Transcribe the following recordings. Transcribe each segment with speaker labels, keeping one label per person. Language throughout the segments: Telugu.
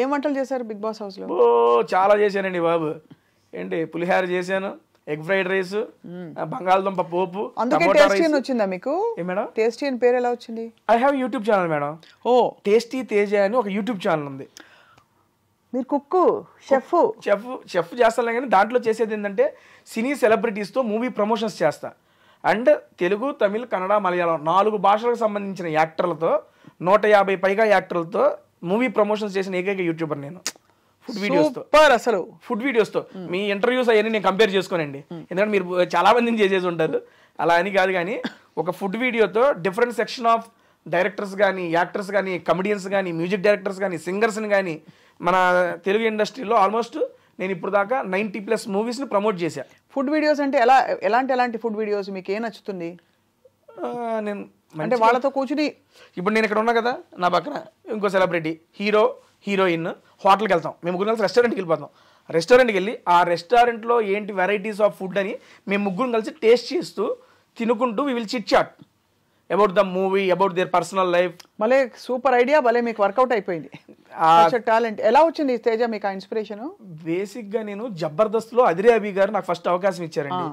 Speaker 1: ఏం వంటలు చేశారు బిగ్ బాస్ హౌస్ లో?
Speaker 2: ఓ చాలా చేశానండి బాబు. ఏంటి పులిహార చేశాను, ఎగ్ ఫ్రైడ్ రైస్, బంగాళదుంప పోపు.
Speaker 1: అందుకే టేస్టీ అని వచ్చిందా మీకు?
Speaker 2: మేడం
Speaker 1: టేస్టీ అని పేరు ఎలా వచ్చింది?
Speaker 2: I have YouTube channel madam.
Speaker 1: Oh
Speaker 2: tasty Teja అని ఒక యూట్యూబ్ ఛానల్ ఉంది.
Speaker 1: మీరు కుక్కు
Speaker 2: చెఫ్ చేస్తాను కానీ దాంట్లో చేసేది ఏంటంటే సినీ సెలబ్రిటీస్తో మూవీ ప్రమోషన్స్ చేస్తా. అండ్ తెలుగు, తమిళ్, కన్నడ, మలయాళం 4 భాషలకు సంబంధించిన యాక్టర్లతో 150 పైగా యాక్టర్లతో మూవీ ప్రమోషన్స్ చేసిన ఏకైక యూట్యూబర్ నేను. ఫుడ్ వీడియోస్తో,
Speaker 1: అసలు
Speaker 2: ఫుడ్ వీడియోస్తో. మీ ఇంటర్వ్యూస్ అవన్నీ నేను కంపేర్ చేసుకోనండి, ఎందుకంటే మీరు చాలా మందిని చేసేసి ఉంటారు. అలా అని కాదు కానీ ఒక ఫుడ్ వీడియోతో డిఫరెంట్ సెక్షన్ ఆఫ్ డైరెక్టర్స్ కానీ, యాక్టర్స్ కానీ, కమెడియన్స్ కానీ, మ్యూజిక్ డైరెక్టర్స్ కానీ, సింగర్స్ని కానీ మన తెలుగు ఇండస్ట్రీలో ఆల్మోస్ట్ నేను ఇప్పుడు దాకా 90+ మూవీస్ని ప్రమోట్ చేశా.
Speaker 1: ఫుడ్ వీడియోస్ అంటే ఎలాంటి ఫుడ్ వీడియోస్ మీకు ఏం నచ్చుతుంది?
Speaker 2: నేను
Speaker 1: అంటే వాళ్ళతో కూర్చుని,
Speaker 2: ఇప్పుడు నేను ఇక్కడ ఉన్నా కదా, నా పక్కన ఇంకో సెలబ్రిటీ, హీరో, హీరోయిన్, హోటల్కి వెళ్తాం, మేము ముగ్గురు కలిసి రెస్టారెంట్కి వెళ్ళిపోతాం. రెస్టారెంట్కి వెళ్ళి ఆ రెస్టారెంట్లో ఏంటి వెరైటీస్ ఆఫ్ ఫుడ్ అని మేము ముగ్గురు కలిసి టేస్ట్ చేస్తూ తినుకుంటూ we will chit chat about the movie, about their personal life.
Speaker 1: భలే సూపర్ ఐడియా, భలే మీకు వర్కౌట్ అయిపోయింది. టాలెంట్ ఎలా వచ్చింది తేజ మీకు ఆ ఇన్స్పిరేషన్?
Speaker 2: బేసిక్గా నేను జబర్దస్త్లో అదిరే అభి గారు నాకు ఫస్ట్ అవకాశం ఇచ్చారండి.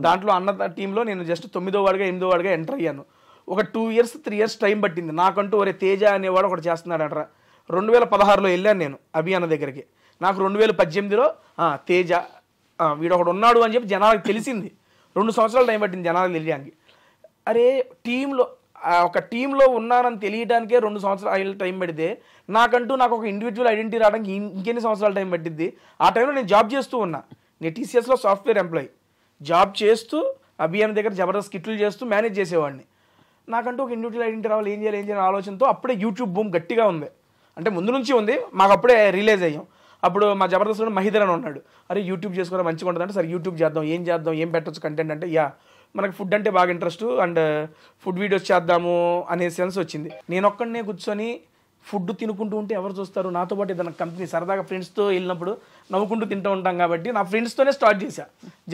Speaker 2: దాంట్లో అన్న టీంలో నేను జస్ట్ 9వ వాడిగా 8వ వాడిగా ఎంటర్ అయ్యాను. ఒక 2 years 3 years టైం పట్టింది నాకంటూ. ఒరే తేజ అనేవాడు ఒకటి చేస్తున్నాడు అంటారా. 2016లో వెళ్ళాను నేను అభి అన్న దగ్గరికి. నాకు 2018లో తేజ వీడు ఒకడు ఉన్నాడు అని చెప్పి జనాలకు తెలిసింది. 2 సంవత్సరాలు టైం పట్టింది జనాలకు తెలియడానికి. అరే ఒక టీంలో ఉన్నానని తెలియడానికే 2 సంవత్సరాలు టైం పడితే నాకు ఒక ఇండివిజువల్ ఐడెంటిటీ రావడానికి ఇంకెన్ని సంవత్సరాలు టైం పట్టిద్ది. ఆ టైంలో నేను జాబ్ చేస్తూ ఉన్నా. నేను TCSలో సాఫ్ట్వేర్ ఎంప్లాయీ జాబ్ చేస్తూ అభియాన్ దగ్గర జబర్దస్త్ స్కిట్లు చేస్తూ మేనేజ్ చేసేవాడిని. నాకంటూ ఒక ఇండివిజువల్ ఐడెంటిటీ రావాలి, ఏం చేయాలి ఆలోచనతో అప్పుడే యూట్యూబ్ బూమ్ గట్టిగా ఉంది. అంటే ముందు నుంచి ఉంది, మాకు అప్పుడే రిలీజ్ అయ్యాం. అప్పుడు మా జబర్దస్త్లో మహిదర్ అని ఉన్నాడు. అరే యూట్యూబ్ చేసుకోవడం మంచిగా ఉంటుంది అంటే, సరే యూట్యూబ్ చేద్దాం, ఏం పెట్టచ్చు కంటెంట్ అంటే, మనకి ఫుడ్ అంటే బాగా ఇంట్రెస్ట్ అండ్ ఫుడ్ వీడియోస్ చేద్దాము అనే సెన్స్ వచ్చింది. నేను ఒక్కడనే కూర్చొని ఫుడ్ తినుకుంటూ ఉంటే ఎవరు చూస్తారు? నాతో పాటు ఏదైనా కంపెనీ సరదాగా ఫ్రెండ్స్తో వెళ్ళినప్పుడు నవ్వుకుంటూ తింటూ ఉంటాం కాబట్టి నా ఫ్రెండ్స్తోనే స్టార్ట్ చేశా.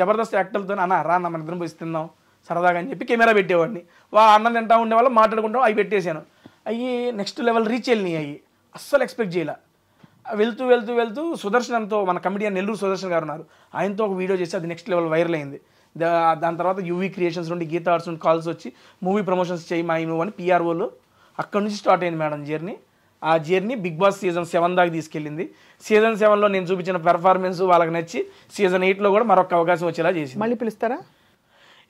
Speaker 2: జబర్దస్త్ యాక్టర్లతో రా మన ఇద్దరం పోయి తిందాం సరదాగా అని చెప్పి కెమెరా పెట్టేవాడిని. అన్నం తింటా ఉండేవాళ్ళు, మాట్లాడుకుంటాం. అవి పెట్టేశాను. అవి నెక్స్ట్ లెవెల్ రీచ్ వెళ్ళినాయి. అవి అస్సలు ఎక్స్పెక్ట్ చేయలే. వెళ్తూ సుదర్శనంతో, మన కమెడియన్ నెల్లూరు సుదర్శన్ గారు ఉన్నారు, ఆయనతో ఒక వీడియో చేసి అది నెక్స్ట్ లెవెల్ వైరల్ అయింది. దాని తర్వాత యూవీ క్రియేషన్స్ నుండి, గీతా ఆర్ట్స్ నుండి కాల్స్ వచ్చి మూవీ ప్రమోషన్స్ చేయి మా మూవ్ అని PROలు. అక్కడ నుంచి స్టార్ట్ అయింది మేడం జర్నీ. ఆ జర్నీ బిగ్ బాస్ సీజన్ 7 దాకా తీసుకెళ్ళింది. సీజన్ 7లో నేను చూపించిన పెర్ఫార్మెన్స్ వాళ్ళకి నచ్చి సీజన్ 8లో కూడా మరొక అవకాశం వచ్చేలా చేసింది.
Speaker 1: మళ్ళీ పిలుస్తారా?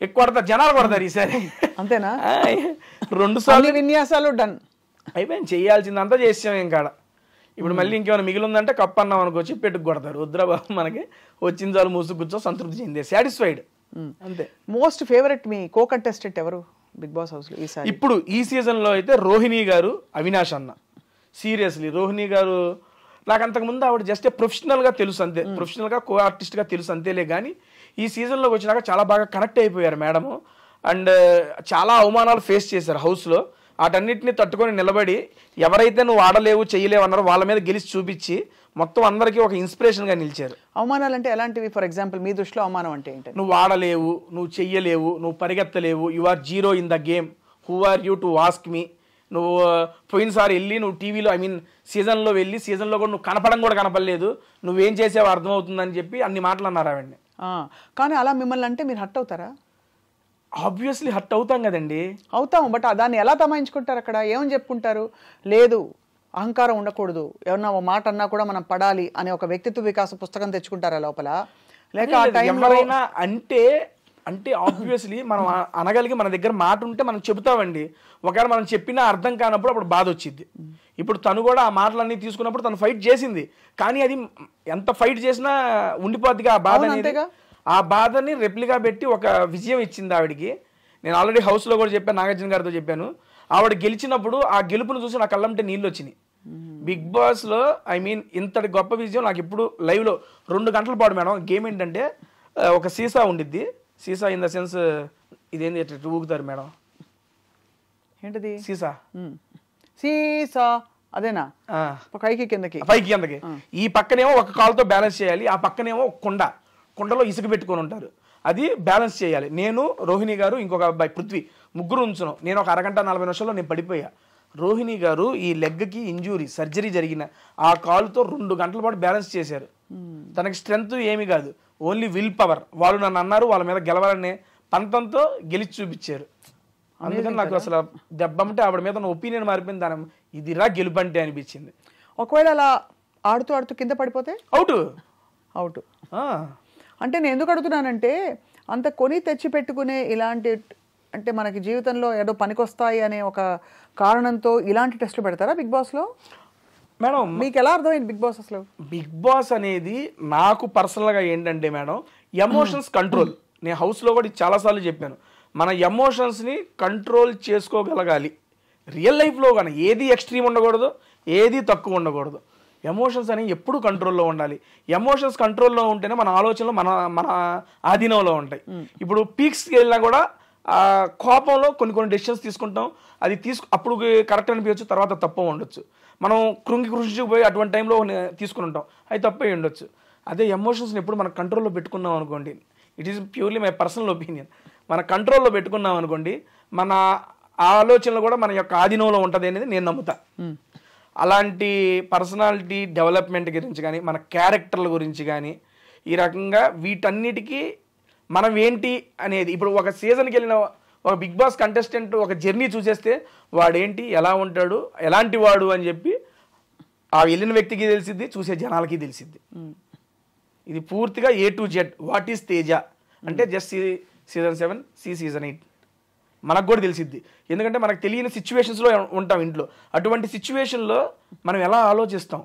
Speaker 2: ఎక్కువ జనాలు కొడతారు ఈసారి.
Speaker 1: అంతేనా?
Speaker 2: 2 సార్లు
Speaker 1: విన్యాసాలు డన్
Speaker 2: అయిపోయింది. చేయాల్సిందంతా చేసాం. ఇంకా ఇప్పుడు మళ్ళీ ఇంకేమైనా మిగిలిందంటే కప్పు అన్నాం అనుకోవచ్చు, పెట్టుకు కొడతారు. వద్దురా బాబు, మనకి వచ్చిన చాలు మూసు కూర్చో సంతృప్తి చెందే, సాటిస్ఫైడ్ అంతే.
Speaker 1: మోస్ట్ ఫేవరెట్ మీ కో కంటెస్టెంట్ ఎవరు బిగ్ బాస్ హౌస్ లో ఈసారి?
Speaker 2: ఇప్పుడు ఈ సీజన్లో అయితే రోహిణి గారు, అవినాష్ అన్న. సీరియస్లీ రోహిణి గారు నాకు అంతకుముందు ఆవిడ జస్ట్ ప్రొఫెషనల్గా తెలుసు అంతే, ప్రొఫెషనల్గా కో ఆర్టిస్ట్గా తెలుసు అంతేలే. కానీ ఈ సీజన్లోకి వచ్చినాక చాలా బాగా కనెక్ట్ అయిపోయారు మేడము. అండ్ చాలా అవమానాలు ఫేస్ చేశారు హౌస్లో. వాటన్నిటిని తట్టుకొని నిలబడి ఎవరైతే నువ్వు ఆడలేవు చెయ్యలేవు అన్నారో వాళ్ళ మీద గెలిచి చూపించి మొత్తం అందరికీ ఒక ఇన్స్పిరేషన్గా నిలిచారు.
Speaker 1: అవమానాలు అంటే ఎలాంటివి? ఫర్ ఎగ్జాంపుల్ మీ దృష్టిలో అవమానం అంటే ఏంటి?
Speaker 2: నువ్వు ఆడలేవు, నువ్వు చెయ్యలేవు, నువ్వు పరిగెత్తలేవు, you are zero in the game, who are you to ask me. నువ్వు పోయినసారి వెళ్ళి నువ్వు టీవీలో సీజన్లో వెళ్ళి సీజన్లో కూడా నువ్వు కనపడం కూడా కనపడలేదు, నువ్వేం చేసావో అర్థమవుతుందని చెప్పి అన్ని మాటలు అన్నారు ఆవిడ్ని.
Speaker 1: కానీ అలా మిమ్మల్ని అంటే మీరు హర్ట్ అవుతారా?
Speaker 2: ఆబ్వియస్లీ హర్ట్ అవుతాం కదండి.
Speaker 1: అవుతాం. బట్ దాన్ని ఎలా తమాయించుకుంటారు? అక్కడ ఏమని చెప్పుకుంటారు? లేదు అహంకారం ఉండకూడదు, ఎవరన్నా ఒక మాట అన్నా కూడా మనం పడాలి అనే ఒక వ్యక్తిత్వ వికాస పుస్తకం తెచ్చుకుంటారా లోపల? లేక
Speaker 2: ఎవరైనా అంటే ఆబ్వియస్లీ మనం అనగలిగి మన దగ్గర మాట ఉంటే మనం చెబుతామండి. ఒకవేళ మనం చెప్పినా అర్థం కానప్పుడు అప్పుడు బాధ వచ్చింది. ఇప్పుడు తను కూడా ఆ మాటలన్నీ తీసుకున్నప్పుడు తను ఫైట్ చేసింది, కానీ అది ఎంత ఫైట్ చేసినా ఉండిపోద్దిగా ఆ బాధ అనేది. ఆ బాధని రెప్లిగా పెట్టి ఒక విజయం ఇచ్చింది ఆవిడికి. నేను ఆల్రెడీ హౌస్లో కూడా చెప్పాను, నాగార్జున గారితో చెప్పాను. ఆవిడ గెలిచినప్పుడు ఆ గెలుపును చూసి నా కళ్ళంటే నీళ్ళు వచ్చినాయి. బిగ్ బాస్లో ఇంతటి గొప్ప విజయం నాకు ఇప్పుడు లైవ్లో 2 గంటల పాటు మేడం. గేమ్ ఏంటంటే ఒక సీసా ఉండిద్ది. సీసా ఇన్ ద సెన్స్ ఇదేంటి ఊగుతారు మేడం,
Speaker 1: ఏంటిది?
Speaker 2: సీసా.
Speaker 1: సీసా అదేనా? పైకి కిందకి.
Speaker 2: ఈ పక్కనేమో ఒక కాలుతో బ్యాలెన్స్ చేయాలి, ఆ పక్కనేమో కుండలో ఇసుక పెట్టుకొని ఉంటారు, అది బ్యాలెన్స్ చేయాలి. నేను, రోహిణి గారు, ఇంకొక అబ్బాయి పృథ్వీ, ముగ్గురు ఉంచును. నేను ఒక అరగంట 40 నిమిషాల్లో నేను పడిపోయా. రోహిణి గారు ఈ లెగ్కి ఇంజూరీ సర్జరీ జరిగిన ఆ కాలుతో 2 గంటల పాటు బ్యాలెన్స్ చేశారు. తనకి స్ట్రెంగ్త్ ఏమీ కాదు, ఓన్లీ విల్ పవర్. వాళ్ళు నన్ను అన్నారు వాళ్ళ మీద గెలవాలనే పంతంతో గెలిచి చూపించారు. అందుకని నాకు అసలు దెబ్బంటే ఆవిడ మీద ఉన్న ఒపీనియన్ మారిపోయింది. దాని ఇదిరా గెలుపంటే అనిపించింది.
Speaker 1: ఒకవేళ అలా ఆడుతూ ఆడుతూ కింద పడిపోతే అవుట్. అంటే నేను ఎందుకు అడుగుతున్నానంటే అంత కొని తెచ్చి పెట్టుకునే ఇలాంటి, అంటే మనకి జీవితంలో ఏదో పనికొస్తాయి అనే ఒక కారణంతో ఇలాంటి టెస్టులు పెడతారా బిగ్ బాస్లో?
Speaker 2: మేడం
Speaker 1: మీకు ఎలా అర్థమైంది బిగ్ బాస్ అసలు?
Speaker 2: బిగ్ బాస్ అనేది నాకు పర్సనల్గా ఏంటంటే మేడం ఎమోషన్స్ కంట్రోల్. నేను హౌస్లో కూడా చాలాసార్లు చెప్పాను, మన ఎమోషన్స్ని కంట్రోల్ చేసుకోగలగాలి. రియల్ లైఫ్లో కానీ ఏది ఎక్స్ట్రీమ్ ఉండకూడదు, ఏది తక్కువ ఉండకూడదు. ఎమోషన్స్ అనేవి ఎప్పుడు కంట్రోల్లో ఉండాలి. ఎమోషన్స్ కంట్రోల్లో ఉంటేనే మన ఆలోచనలు మన ఆధీనంలో ఉంటాయి. ఇప్పుడు పీక్స్కి వెళ్ళినా కూడా కోపంలో కొన్ని డెసిషన్స్ తీసుకుంటాం, అది అప్పుడు కరెక్ట్ అనిపించచ్చు, తర్వాత తప్పు ఉండొచ్చు. మనం కృంగిపోయి అటువంటి టైంలో తీసుకుని ఉంటాం, అది తప్పే ఉండొచ్చు. అదే ఎమోషన్స్ని ఎప్పుడు మన కంట్రోల్లో పెట్టుకున్నాం అనుకోండి, it is purely my personal opinion, మన కంట్రోల్లో పెట్టుకున్నాం అనుకోండి, మన ఆలోచనలు కూడా మన యొక్క ఆధీనంలో ఉంటుంది అనేది నేను నమ్ముతా. అలాంటి పర్సనాలిటీ డెవలప్మెంట్ గురించి కానీ, మన క్యారెక్టర్ల గురించి కానీ, ఈ రకంగా వీటన్నిటికీ మనం ఏంటి అనేది, ఇప్పుడు ఒక సీజన్కి వెళ్ళిన ఒక బిగ్ బాస్ కంటెస్టెంట్ ఒక జర్నీ చూసేస్తే వాడేంటి, ఎలా ఉంటాడు, ఎలాంటి వాడు అని చెప్పి ఆ వెళ్ళిన వ్యక్తికి తెలిసిద్ది, చూసే జనాలకి తెలిసిద్ది. ఇది పూర్తిగా A to Z. What is Teja అంటే జస్ట్ సీజన్ 7, సీజన్ 8 మనకు కూడా తెలిసిద్ది. ఎందుకంటే మనకు తెలియని సిచ్యువేషన్స్లో ఉంటాం ఇంట్లో. అటువంటి సిచ్యువేషన్లో మనం ఎలా ఆలోచిస్తాం,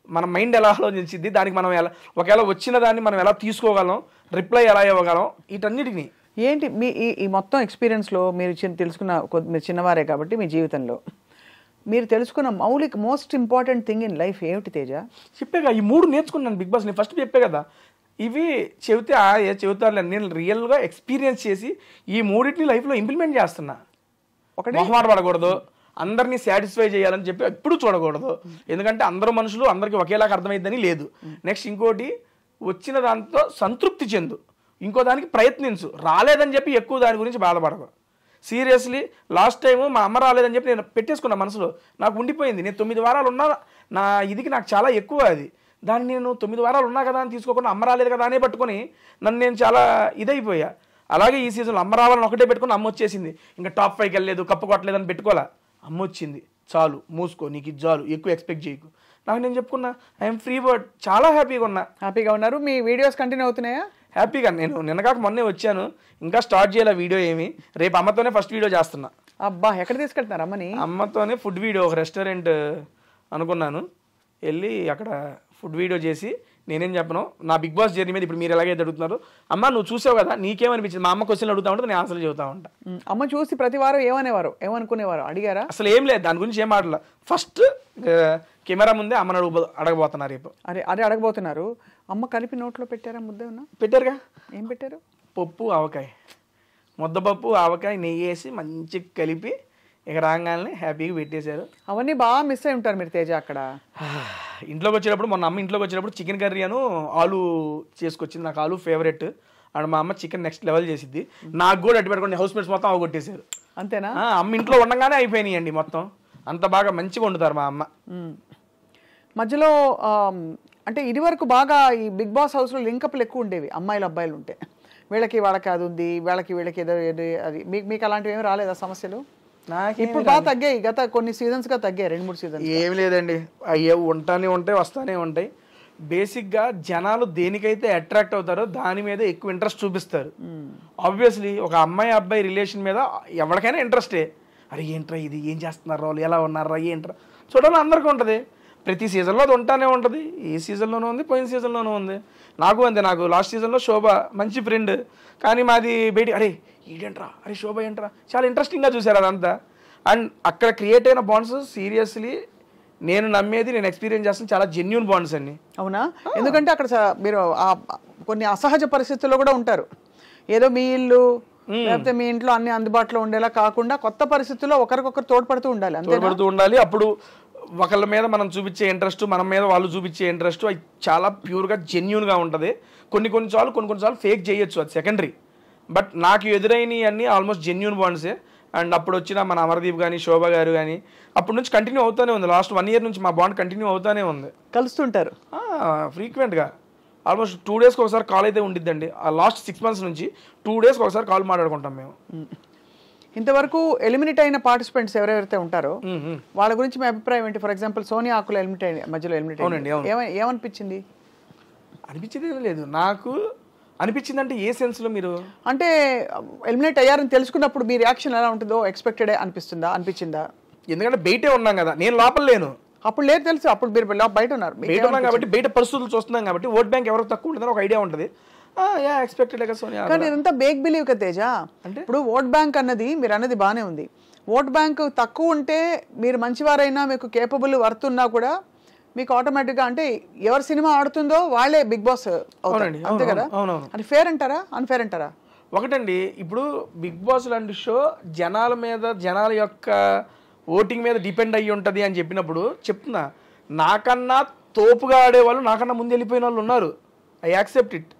Speaker 2: మన మైండ్ ఎలా ఆలోచించిద్ది, దానికి మనం ఎలా, ఒకవేళ వచ్చిన దాన్ని మనం ఎలా తీసుకోగలం, రిప్లై ఎలా ఇవ్వగలం, వీటన్నిటిని
Speaker 1: ఏంటి మీ ఈ మొత్తం ఎక్స్పీరియన్స్లో మీరు తెలుసుకున్న, మీరు చిన్నవారే కాబట్టి మీ జీవితంలో మీరు తెలుసుకున్న most important thing in life ఏమిటి తేజ?
Speaker 2: చెప్పేగా ఈ 3 నేర్చుకున్నాను బిగ్ బాస్. నేను ఫస్ట్ చెప్పే కదా, ఇవి చెబితే చెబుతారులే, నేను రియల్గా ఎక్స్పీరియన్స్ చేసి ఈ 3టిని లైఫ్లో ఇంప్లిమెంట్ చేస్తున్నా. ఒకటి మొహమాట పడకూడదు, అందరినీ సాటిస్ఫై చేయాలని చెప్పి ఎప్పుడు చూడకూడదు. ఎందుకంటే అందరూ మనుషులు, అందరికీ ఒకేలాగా అర్థమైందని లేదు. నెక్స్ట్ ఇంకోటి, వచ్చిన దాంతో సంతృప్తి చెందు, ఇంకో దానికి ప్రయత్నించు. రాలేదని చెప్పి ఎక్కువ దాని గురించి బాధపడకు. సీరియస్లీ లాస్ట్ టైము మా అమ్మ రాలేదని చెప్పి నేను పెట్టేసుకున్నా మనసులో, నాకు ఉండిపోయింది. నేను 9 వారాలు ఉన్నా, నా ఇదికి నాకు చాలా ఎక్కువ అది. దాన్ని నేను 9 వారాలు ఉన్నా కదా అని తీసుకోకుండా అమ్మ రాలేదు కదా అనే పట్టుకొని నన్ను నేను చాలా ఇదైపోయా. అలాగే ఈ సీజన్లో అమ్మ రావాలని ఒకటే పెట్టుకుని అమ్మ వచ్చేసింది, ఇంకా టాప్ 5కి వెళ్ళలేదు, కప్పు కొట్టలేదని పెట్టుకోలే. అమ్మ వచ్చింది, చాలు మూసుకో, నీకు ఇది చాలు, ఎక్కువ ఎక్స్పెక్ట్ చేయకు. నాకు నేను చెప్పుకున్నా, ఐఎమ్ ఫ్రీ బర్డ్, చాలా హ్యాపీగా ఉన్నా.
Speaker 1: హ్యాపీగా ఉన్నారు? మీ వీడియోస్ కంటిన్యూ అవుతున్నాయా?
Speaker 2: హ్యాపీగా. నేను నిన్నగాక మొన్నే వచ్చాను, ఇంకా స్టార్ట్ చేయాలి వీడియో ఏమి. రేపు అమ్మతోనే ఫస్ట్ వీడియో చేస్తున్నా.
Speaker 1: అబ్బా, ఎక్కడ తీసుకెళ్తున్నారు అమ్మని?
Speaker 2: అమ్మతోనే ఫుడ్ వీడియో, ఒక రెస్టారెంట్ అనుకున్నాను, వెళ్ళి అక్కడ ఫుడ్ వీడియో చేసి, నేనేం చెప్పను నా బిగ్ బాస్ జర్నీ మీద. ఇప్పుడు మీరు ఎలాగైతే అడుగుతున్నారు, అమ్మ నువ్వు చూసావు కదా, నీకేమనిపించింది? మా అమ్మ క్వశ్చన్లు అడుగుతా ఉంటే నేను ఆన్సర్లు చెబుతా ఉంటా.
Speaker 1: అమ్మ చూసి ప్రతి వారం ఏమనేవారు, ఏమనుకునేవారు, అడిగారా?
Speaker 2: అసలు ఏం లేదు, దాని గురించి ఏం మాటలా. ఫస్ట్ కెమెరా ముందే అమ్మని అడగబోతున్నారు రేపు.
Speaker 1: అదే అడగబోతున్నారు. అమ్మ కలిపి నోట్లో పెట్టారా? ముద్ద ఉన్నా
Speaker 2: పెట్టారుగా.
Speaker 1: ఏం పెట్టారు?
Speaker 2: పప్పు ఆవకాయ, ముద్దపప్పు ఆవకాయ నెయ్యి వేసి మంచిగా కలిపి ఇక రాగానే హ్యాపీగా పెట్టేశారు.
Speaker 1: అవన్నీ బాగా మిస్ అయి ఉంటారు మీరు తేజ అక్కడ.
Speaker 2: ఇంట్లోకి వచ్చేటప్పుడు, మొన్న అమ్మ ఇంట్లోకి వచ్చేటప్పుడు చికెన్ కర్రీ అను ఆలు చేసుకొచ్చింది. నాకు ఆలు ఫేవరెట్. అండ్ మా అమ్మ చికెన్ నెక్స్ట్ లెవెల్ చేసిద్ది. నాకు కూడా అడ్డు పెట్టుకోండి, హౌస్ మేట్స్ మొత్తం అవగొట్టేశారు.
Speaker 1: అంతేనా?
Speaker 2: అమ్మ ఇంట్లో ఉండగానే అయిపోయినాయి అండి మొత్తం. అంత బాగా మంచిగా వండుతారు మా అమ్మ.
Speaker 1: మధ్యలో అంటే ఇది వరకు బాగా ఈ బిగ్ బాస్ హౌస్లో లింకప్లు ఎక్కువ ఉండేవి, అమ్మాయిలు అబ్బాయిలు ఉంటే. వీళ్ళకి వాళ్ళకి అది ఉంది, వీళ్ళకి ఏదో అది. మీకు అలాంటివి ఏమి రాలేదా సమస్యలు? ఇప్పుడు బాగా తగ్గాయి, గత కొన్ని సీజన్స్గా తగ్గాయి, 2-3 సీజన్స్.
Speaker 2: ఏమి లేదండి, అయ్యే ఉంటానే ఉంటాయి, వస్తానే ఉంటాయి. బేసిక్గా జనాలు దేనికైతే అట్రాక్ట్ అవుతారో దాని మీద ఎక్కువ ఇంట్రెస్ట్ చూపిస్తారు. ఆబ్వియస్లీ ఒక అమ్మాయి అబ్బాయి రిలేషన్ మీద ఎవరికైనా ఇంట్రెస్టే. అరే ఏంట్రా ఇది, ఏం చేస్తున్నారు వాళ్ళు, ఎలా ఉన్నారా, ఏంట్రా చూడాలని అందరికీ ఉంటుంది. ప్రతి సీజన్లో అది ఉంటానే ఉంటుంది. ఈ సీజన్లోనూ ఉంది, పోయిన సీజన్లోనూ ఉంది. నాకు అంతే. నాకు లాస్ట్ సీజన్లో శోభ మంచి ఫ్రెండ్, కానీ మాది బయట అరే ఏంట్రా, అరే శోభ ఏంట్రా, చాలా ఇంట్రెస్టింగ్గా చూశారు అదంతా. అండ్ అక్కడ క్రియేట్ అయిన బాండ్స్ సీరియస్లీ నేను నమ్మేది, నేను ఎక్స్పీరియన్స్ చేస్తాను, చాలా జెన్యూన్ బాండ్స్ అన్ని.
Speaker 1: అవునా? ఎందుకంటే అక్కడ మీరు కొన్ని అసహజ పరిస్థితుల్లో కూడా ఉంటారు. ఏదో మీ ఇల్లు లేకపోతే మీ ఇంట్లో అన్ని అందుబాటులో ఉండేలా కాకుండా కొత్త పరిస్థితుల్లో ఒకరికొకరు తోడ్పడుతూ ఉండాలి.
Speaker 2: తోడ్పడుతూ ఉండాలి. అప్పుడు ఒకళ్ళ మీద మనం చూపించే ఇంట్రెస్ట్, మన మీద వాళ్ళు చూపించే ఇంట్రెస్ట్, అది చాలా ప్యూర్గా జెన్యూన్గా ఉంటుంది. కొన్నిసార్లు ఫేక్ చేయొచ్చు, అది సెకండరీ. బట్ నాకు ఎదురైనవి అన్నీ ఆల్మోస్ట్ జెన్యూన్ బాండ్సే. అండ్ అప్పుడు వచ్చిన మన అమర్దీప్ కానీ శోభ గారు కానీ అప్పటి నుంచి కంటిన్యూ అవుతూనే ఉంది. లాస్ట్ 1 year నుంచి మా బాండ్ కంటిన్యూ అవుతూనే ఉంది.
Speaker 1: కలుస్తుంటారు
Speaker 2: ఫ్రీక్వెంట్గా, ఆల్మోస్ట్ 2 daysకి ఒకసారి కాల్ అయితే ఉండిద్దండి. ఆ లాస్ట్ 6 months నుంచి 2 daysకి ఒకసారి కాల్ మాట్లాడుకుంటాం మేము.
Speaker 1: ఇంతవరకు ఎలిమినేట్ అయిన పార్టిసిపెంట్స్ ఎవరెవరైతే ఉంటారో వాళ్ళ గురించి మీ అభిప్రాయం ఏంటి? ఫర్ ఎగ్జాంపుల్ సోనియా ఆకుల మధ్యలో ఎలిమినేట్
Speaker 2: అవునండి.
Speaker 1: ఏమనిపించింది?
Speaker 2: అనిపించింది లేదు నాకు. అనిపించింది అంటే ఏ సెన్స్లో? మీరు
Speaker 1: అంటే ఎలిమినేట్ అయ్యారని తెలుసుకున్నప్పుడు మీ రియాక్షన్ ఎలా ఉంటుందో ఎక్స్పెక్టెడ్ అనిపించిందా?
Speaker 2: ఎందుకంటే బయటే ఉన్నాం కదా, నేను లోపల లేను.
Speaker 1: అప్పుడు లేదు తెలుసు, అప్పుడు మీరు బయట ఉన్నారు,
Speaker 2: బయట ఉన్నాం కాబట్టి బయట పరిస్థితులు చూస్తున్నాం కాబట్టి ఓట్ బ్యాంక్ ఎవరికి తక్కువ ఉంటుందని ఒక ఐడియా ఉంటుంది. ఎక్స్పెక్టెడ్ కదా సోనియా.
Speaker 1: కానీ ఇదంతా బేక్ బిలీవ్ కదా తేజ. అంటే ఇప్పుడు ఓట్ బ్యాంక్ అన్నది మీరు అన్నది బాగానే ఉంది. ఓట్ బ్యాంక్ తక్కువ ఉంటే మీరు మంచివారైనా మీకు కేపబుల్ వర్త్ ఉన్నా కూడా మీకు ఆటోమేటిక్గా అంటే ఎవరి సినిమా ఆడుతుందో వాళ్ళే బిగ్ బాస్ అవునండి, అంతే కదా. అది ఫేర్ అంటారా అన్ఫేర్ అంటారా?
Speaker 2: ఒకటండి, ఇప్పుడు బిగ్ బాస్ లాంటి షో జనాల మీద, జనాల యొక్క ఓటింగ్ మీద డిపెండ్ అయ్యి ఉంటుంది అని చెప్పినప్పుడు చెప్తున్నా, నాకన్నా తోపుగా ఆడేవాళ్ళు నాకన్నా ముందు వెళ్ళిపోయిన వాళ్ళు ఉన్నారు. I accept it.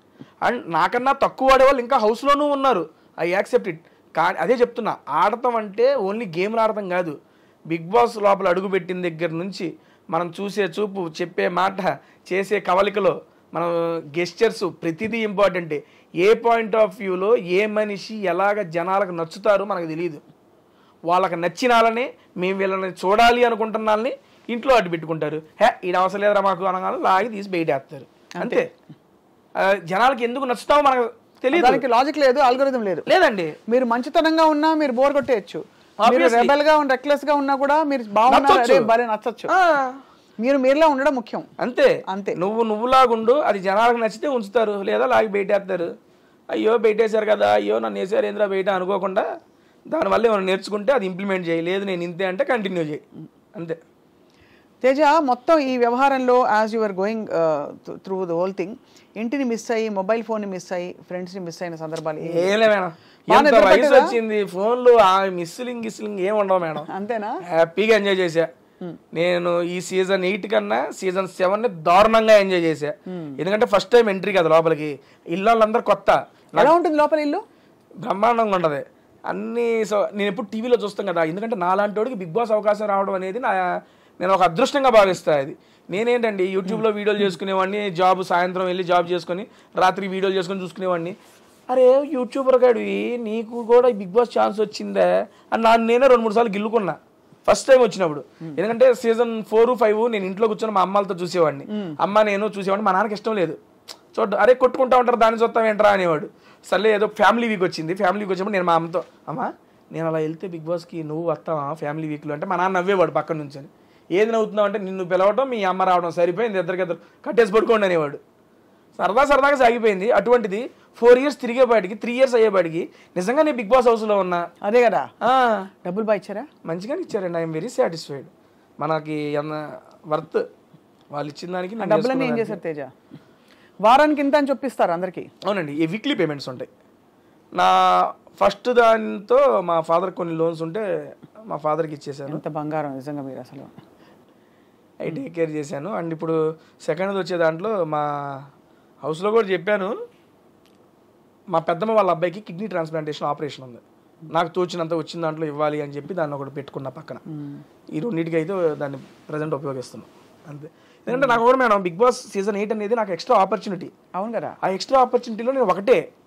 Speaker 2: అండ్ నాకన్నా తక్కువ ఆడేవాళ్ళు ఇంకా హౌస్లోనూ ఉన్నారు. I accept it. కానీ అదే చెప్తున్నా, ఆడటం అంటే ఓన్లీ గేమ్లు ఆడటం కాదు. బిగ్ బాస్ లోపల అడుగుపెట్టిన దగ్గర నుంచి మనం చూసే చూపు, చెప్పే మాట, చేసే కవలికలో మనం గెస్చర్స్ ప్రతిదీ ఇంపార్టెంటే. ఏ పాయింట్ ఆఫ్ వ్యూలో ఏ మనిషి ఎలాగ జనాలకు నచ్చుతారో మనకు తెలియదు. వాళ్ళకి నచ్చిన వాళ్ళని, మేము వీళ్ళని చూడాలి అనుకుంటున్న వాళ్ళని ఇంట్లో అడ్డు పెట్టుకుంటారు. ఇది అవసరం లేదురా మాకు అనగానే లాగి తీసి బయటేస్తారు అంతే. జనాలకి ఎందుకు నచ్చుతామో మనకు తెలియదు.
Speaker 1: దానికి లాజిక్ లేదు, ఆల్గోరిథం లేదు.
Speaker 2: లేదండి,
Speaker 1: మీరు మంచితనంగా ఉన్నా మీరు బోర్ కొట్టేయచ్చు, మీరు రెబెల్ గా రెక్లెస్ గా ఉన్నా కూడా మీరు బాగున్నారు నచ్చచ్చు. మీరు మీరులా ఉండడం ముఖ్యం
Speaker 2: అంతే అంతే. నువ్వులాగుండు, అది జనాలకు నచ్చితే ఉంచుతారు, లేదా లాగి బయటేస్తారు. అయ్యో బయటేశారు కదా, అయ్యో నన్ను వేసారు ఏంద్రా బయట అనుకోకుండా దానివల్ల ఏమైనా నేర్చుకుంటే అది ఇంప్లిమెంట్ చేయి, లేదు నేను ఇంతే అంటే కంటిన్యూ చేయి అంతే.
Speaker 1: తేజ, మొత్తం ఈ వ్యవహారంలో as your going through the whole thing, ఇంటిని మిస్ అయ్యి, మొబైల్ ఫోన్ని మిస్ అయ్యి, ఫ్రెండ్స్ని మిస్ అయిన సందర్భాలు
Speaker 2: ఏలే మేడం. ఎంత వయసు వచ్చింది, ఫోన్లు మిస్లింగ్ ఏం ఉండవు మేడం.
Speaker 1: అంతేనా?
Speaker 2: హ్యాపీగా ఎంజాయ్ చేశా నేను. ఈ season 8 కన్నా season 7 దారుణంగా ఎంజాయ్ చేశా. ఎందుకంటే ఫస్ట్ టైం ఎంట్రీ కదా లోపలికి. ఇళ్ళందరూ కొత్త.
Speaker 1: ఎలా ఉంటుంది లోపల ఇల్లు?
Speaker 2: బ్రహ్మాండంగా ఉండదు అన్ని. నేను ఎప్పుడు టీవీలో చూస్తాం కదా, ఎందుకంటే నాలాంటి వాడికి బిగ్ బాస్ అవకాశం రావడం అనేది నేను ఒక అదృష్టంగా భావిస్తాను. అది నేనేంటండి యూట్యూబ్లో వీడియోలు చేసుకునేవాడిని, జాబ్ సాయంత్రం వెళ్ళి జాబ్ చేసుకొని రాత్రి వీడియోలు చేసుకొని చూసుకునేవాడిని. అరే యూట్యూబర్ గాడివి, నీకు కూడా బిగ్ బాస్ ఛాన్స్ వచ్చిందే అని నేనే 2-3 సార్లు గిల్లుకున్నా ఫస్ట్ టైం వచ్చినప్పుడు. ఎందుకంటే season 4, 5 నేను ఇంట్లో కూర్చొని మా అమ్మాలతో చూసేవాడిని. అమ్మ నేను చూసేవాడిని. మా నాన్నకి ఇష్టం లేదు చూడ, అరే కొట్టుకుంటా ఉంటారు దాన్ని చూస్తాం ఏంట్రా అనేవాడు. సర్లే ఏదో ఫ్యామిలీ వీక్ వచ్చింది. ఫ్యామిలీ వీక్ వచ్చినప్పుడు నేను మా అమ్మతో, అమ్మ నేను అలా వెళ్తే బిగ్ బాస్కి నువ్వు వస్తావా ఫ్యామిలీ వీక్లో అంటే, మా నాన్న నవ్వేవాడు పక్కన నుంచి. ఏది నవ్వుతున్నావు అంటే, నిన్ను పిలవడం మీ అమ్మ రావడం సరిపోయింది, ఇద్దరు కట్టేసి పడుకోండి అనేవాడు. సరదాగా సాగిపోయింది. అటువంటిది 4 years తిరిగేపాటికి 3 years అయ్యేపాటికి నిజంగా నేను బిగ్ బాస్ హౌస్లో ఉన్నా.
Speaker 1: అదే కదా, డబ్బులు బాగా ఇచ్చారా?
Speaker 2: మంచిగానే ఇచ్చారండి. I'm very satisfied. మనకి వర్త్ వాళ్ళు ఇచ్చిన దానికి.
Speaker 1: డబ్బులన్నీ ఏం చేశారు తేజ? వారానికి ఇంత అని చెప్పిస్తారు అందరికి?
Speaker 2: అవునండి, ఈ వీక్లీ పేమెంట్స్ ఉంటాయి. నా ఫస్ట్ దానితో మా ఫాదర్ కొన్ని లోన్స్ ఉంటే మా ఫాదర్కి ఇచ్చేసాను.
Speaker 1: ఎంత బంగారం నిజంగా మీరు అసలు.
Speaker 2: అవి టేక్ కేర్ చేశాను. అండ్ ఇప్పుడు సెకండ్ వచ్చే దాంట్లో మా హౌస్లో కూడా చెప్పాను, మా పెద్దమ్మ వాళ్ళ అబ్బాయికి కిడ్నీ ట్రాన్స్ప్లాంటేషన్ ఆపరేషన్ ఉంది, నాకు తోచినంత వచ్చిన దాంట్లో ఇవ్వాలి అని చెప్పి దాన్ని ఒకటి పెట్టుకున్న పక్కన. ఈ రెండింటికి అయితే దాన్ని ప్రజెంట్ ఉపయోగిస్తున్నాను అంతే. ఎందుకంటే నాకు కూడా మేడం బిగ్ బాస్ season 8 అనేది నాకు ఎక్స్ట్రా ఆపర్చునిటీ.
Speaker 1: అవును కదా.
Speaker 2: ఆ ఎక్స్ట్రా ఆపర్చునిటీలో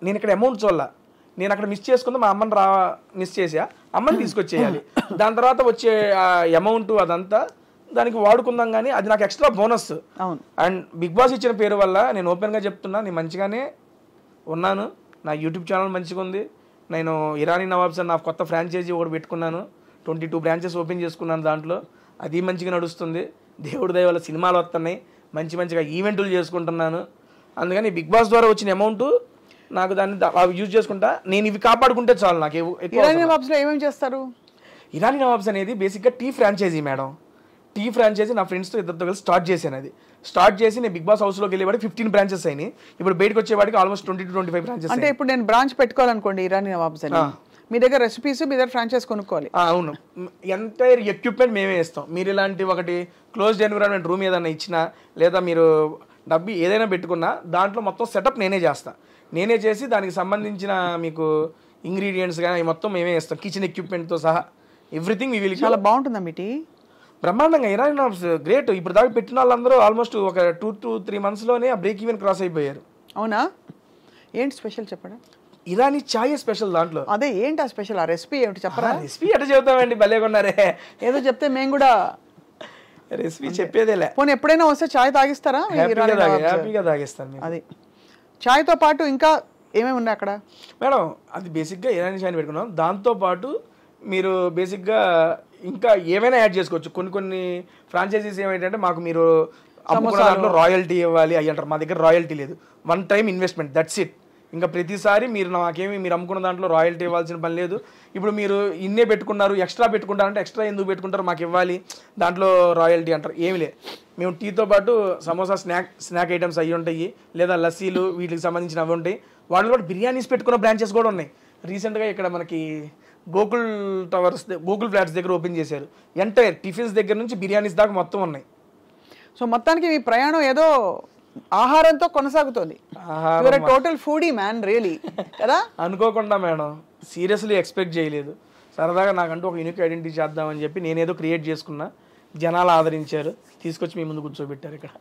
Speaker 2: నేను ఇక్కడ అమౌంట్ చూడాల, నేను అక్కడ మిస్ చేసుకుందా మా అమ్మని మిస్ చేసా, అమ్మని తీసుకొచ్చేయాలి. దాని తర్వాత వచ్చే అమౌంట్ అదంతా దానికి వాడుకుందాం, కానీ అది నాకు ఎక్స్ట్రా బోనస్.
Speaker 1: అవును.
Speaker 2: అండ్ బిగ్ బాస్ ఇచ్చిన పేరు వల్ల నేను ఓపెన్గా చెప్తున్నా, నేను మంచిగానే ఉన్నాను. నా యూట్యూబ్ ఛానల్ మంచిగా ఉంది. నేను ఇరానీ నవాబ్స్ అని నా కొత్త ఫ్రాంచైజీ ఒకటి పెట్టుకున్నాను. 22 branches ఓపెన్ చేసుకున్నాను. దాంట్లో అది మంచిగా నడుస్తుంది. దేవుడి దయ వల్ల సినిమాలు వస్తున్నాయి, మంచిగా ఈవెంట్లు చేసుకుంటున్నాను. అందుకని బిగ్ బాస్ ద్వారా వచ్చిన అమౌంట్ నాకు దాన్ని యూజ్ చేసుకుంటా. నేను ఇవి కాపాడుకుంటే చాలు నాకు.
Speaker 1: ఇరానీ నవాబ్స్లో ఏమేమి చేస్తారు?
Speaker 2: ఇరానీ నవాబ్స్ అనేది బేసిక్గా tea franchise madam. Tea franchise నా ఫ్రెండ్స్తో ఇద్దరితో కలిసి స్టార్ట్ చేశాను. అది స్టార్ట్ చేసి నేను బిగ్ బాస్ హౌస్లోకి వెళ్ళేవాడికి 15 branches అయినాయి. ఇప్పుడు బయటకు వచ్చేవాడికి ఆల్మోస్ట్ 20-25 branches.
Speaker 1: అంటే ఇప్పుడు నేను బ్రాంచ్ పెట్టుకోవాలనుకోండి ఇరానీ నవాబ్స్ అని, మీ దగ్గర రెసిపీస్, మీ దగ్గర ఫ్రాంచైజ్ కొనుక్కోవాలి.
Speaker 2: అవును, ఎంటైర్ ఎక్విప్మెంట్ మేమే ఇస్తాం. మీరు ఇలాంటి ఒకటి క్లోజ్డ్ ఎన్విరాన్మెంట్ రూమ్ ఏదైనా ఇచ్చినా, లేదా మీరు డబ్బు ఏదైనా పెట్టుకున్నా దాంట్లో మొత్తం సెటప్ నేనే చేస్తా. నేనే చేసి దానికి సంబంధించిన మీకు ఇంగ్రీడియంట్స్ కానీ మొత్తం మేమే ఇస్తాం, కిచెన్ ఎక్విప్మెంట్తో సహా ఎవ్రీథింగ్ వి విల్.
Speaker 1: చాలా బాగుంటుందా మీ టీ?
Speaker 2: బ్రహ్మాండంగా. Irani knobs great. ఇప్పుడు దాకా పెట్టిన వాళ్ళందరూ ఆల్మోస్ట్ ఒక 2 to 3 monthsలోనే ఆ బ్రేక్ ఈవెన్ క్రాస్ అయిపోయారు.
Speaker 1: అవునా? ఏంటి స్పెషల్ చెప్పడా?
Speaker 2: ఇరానీ చాయ్ స్పెషల్ దాంట్లో.
Speaker 1: అదే ఏంటి ఆ స్పెషల్, ఆ రెసిపీ ఏమిటి చెప్పరా?
Speaker 2: రెసిపీ ఎట్లా చెబుతామండి, భలే కొన్నారే.
Speaker 1: ఏదో చెప్తే మేము కూడా
Speaker 2: రెసిపీ చెప్పేదేలే.
Speaker 1: పోనీ ఎప్పుడైనా వస్తే చాయ్ తాగిస్తారా?
Speaker 2: హ్యాపీగా తాగిస్తాను.
Speaker 1: అది చాయ్తో పాటు ఇంకా ఏమేమి ఉన్నాయి అక్కడ
Speaker 2: మేడం? అది బేసిక్గా ఇరానీ చాయ్ పెట్టుకున్నాం. దాంతోపాటు మీరు బేసిక్గా ఇంకా ఏమైనా యాడ్ చేసుకోవచ్చు. కొన్ని ఫ్రాంచైజీస్ ఏమైందంటే మాకు మీరు అమ్ముకున్న దాంట్లో రాయల్టీ ఇవ్వాలి అయ్యి అంటారు. మా దగ్గర రాయల్టీ లేదు, 1 time ఇన్వెస్ట్మెంట్, దట్స్ ఇట్. ఇంకా ప్రతిసారి మీరు మీరు అమ్ముకున్న దాంట్లో రాయల్టీ ఇవ్వాల్సిన పని లేదు. ఇప్పుడు మీరు ఇన్నే పెట్టుకున్నారు, ఎక్స్ట్రా పెట్టుకుంటారంటే ఎక్స్ట్రా ఎందుకు పెట్టుకుంటారు, మాకు ఇవ్వాలి, దాంట్లో రాయల్టీ అంటారు. ఏమి లేదు. మేము టీతో పాటు సమోసా స్నాక్ ఐటమ్స్ అవి ఉంటాయి, లేదా లస్సీలు వీటికి సంబంధించిన అవి ఉంటాయి. వాళ్ళు కూడా బిర్యానీస్ పెట్టుకున్న బ్రాంచెస్ కూడా ఉన్నాయి. రీసెంట్గా ఇక్కడ మనకి గోకుల్ ఫ్లాట్స్ దగ్గర ఓపెన్ చేశారు. ఎంటైర్ టిఫిన్స్ దగ్గర నుంచి బిర్యానీస్ దాకా మొత్తం ఉన్నాయి.
Speaker 1: సో మొత్తానికి మీ ప్రయాణం ఏదో ఆహారంతో కొనసాగుతుంది. టోటల్ ఫుడీ మ్యాన్ రియలీ కదా.
Speaker 2: అనుకోకుండా మేడం, సీరియస్లీ ఎక్స్పెక్ట్ చేయలేదు. సరదాగా నాకంటూ ఒక యూనిక్ ఐడెంటిటీ చేద్దామని చెప్పి నేనేదో క్రియేట్ చేసుకున్నా, జనాలు ఆదరించారు, తీసుకొచ్చి మీ ముందు కూర్చోబెట్టారు ఇక్కడ.